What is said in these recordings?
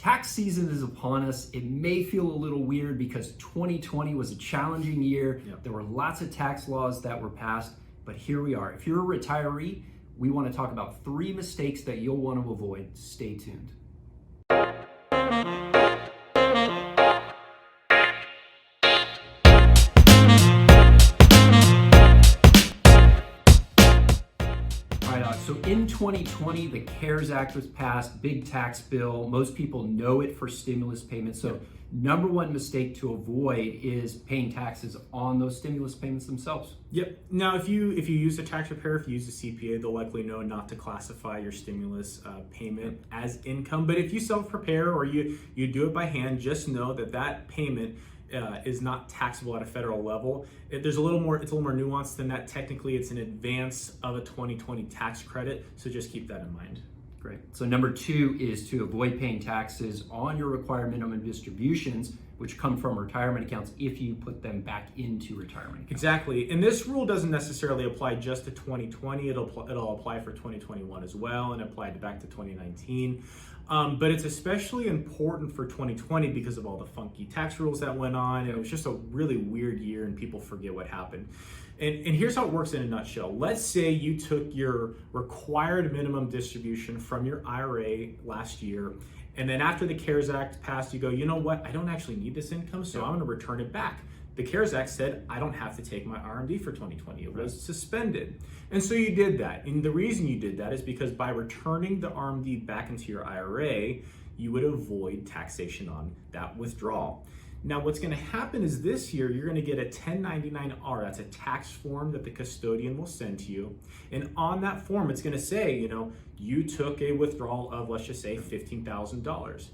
Tax season is upon us. It may feel a little weird because 2020 was a challenging year. Yep. There were lots of tax laws that were passed, but here we are. If you're a retiree, we want to talk about 3 mistakes that you'll want to avoid. Stay tuned. So in 2020, the CARES Act was passed, big tax bill. Most people know it for stimulus payments. So number one mistake to avoid is paying taxes on those stimulus payments themselves. Yep. Now, if you use a tax preparer, if you use a CPA, they'll likely know not to classify your stimulus payment as income. But if you self-prepare or you do it by hand, just know that payment is not taxable at a federal level. It's a little more nuanced than that. Technically, it's an advance of a 2020 tax credit, so just keep that in mind. Great. So number 2 is to avoid paying taxes on your required minimum distributions, which come from retirement accounts if you put them back into retirement accounts. Exactly. And this rule doesn't necessarily apply just to 2020. It'll apply for 2021 as well, and applied back to 2019. But it's especially important for 2020 because of all the funky tax rules that went on. It was just a really weird year and people forget what happened. And here's how it works in a nutshell. Let's say you took your required minimum distribution from your IRA last year, and then after the CARES Act passed, you go, you know what, I don't actually need this income, so I'm gonna return it back. The CARES Act said I don't have to take my RMD for 2020. It was suspended. And so you did that. And the reason you did that is because by returning the RMD back into your IRA, you would avoid taxation on that withdrawal. Now, what's going to happen is this year, you're going to get a 1099-R. That's a tax form that the custodian will send to you. And on that form, it's going to say, you took a withdrawal of, let's just say, $15,000.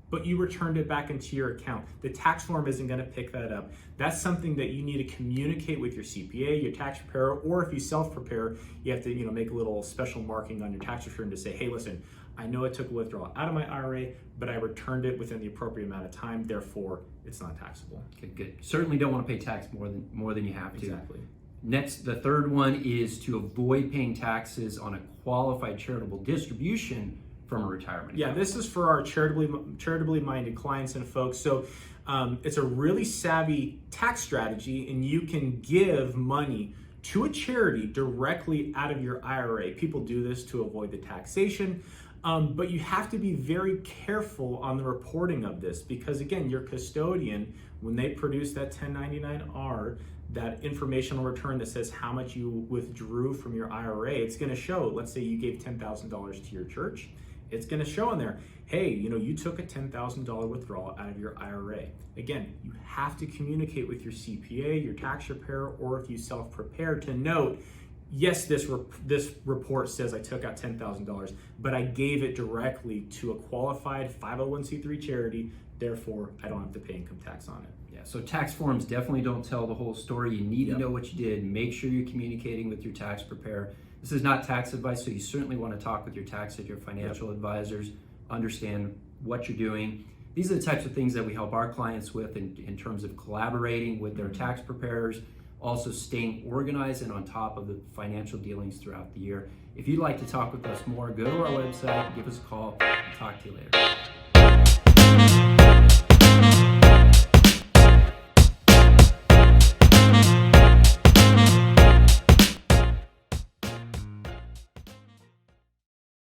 But you returned it back into your account. The tax form isn't going to pick that up. That's something that you need to communicate with your CPA, your tax preparer, or if you self-prepare, you have to make a little special marking on your tax return to say, hey, listen, I know I took a withdrawal out of my IRA, but I returned it within the appropriate amount of time, therefore it's not taxable. Okay, good. Certainly don't want to pay tax more than you have to. Exactly. Next, the third one is to avoid paying taxes on a qualified charitable distribution from a retirement account. Yeah, this is for our charitably minded clients and folks. So it's a really savvy tax strategy, and you can give money to a charity directly out of your IRA. People do this to avoid the taxation, but you have to be very careful on the reporting of this because, again, your custodian, when they produce that 1099-R, that informational return that says how much you withdrew from your IRA, it's going to show, let's say you gave $10,000 to your church. It's going to show in there, hey, you took a $10,000 withdrawal out of your IRA. Again, you have to communicate with your CPA, your tax preparer, or if you self-prepare to note, yes, this report says I took out $10,000, but I gave it directly to a qualified 501c3 charity, therefore I don't have to pay income tax on it. Yeah, so tax forms definitely don't tell the whole story. You need to know what you did. Make sure you're communicating with your tax preparer. This is not tax advice, so you certainly want to talk with your your financial advisors, understand what you're doing. These are the types of things that we help our clients with in terms of collaborating with their tax preparers, also staying organized and on top of the financial dealings throughout the year. If you'd like to talk with us more, go to our website, give us a call, and talk to you later.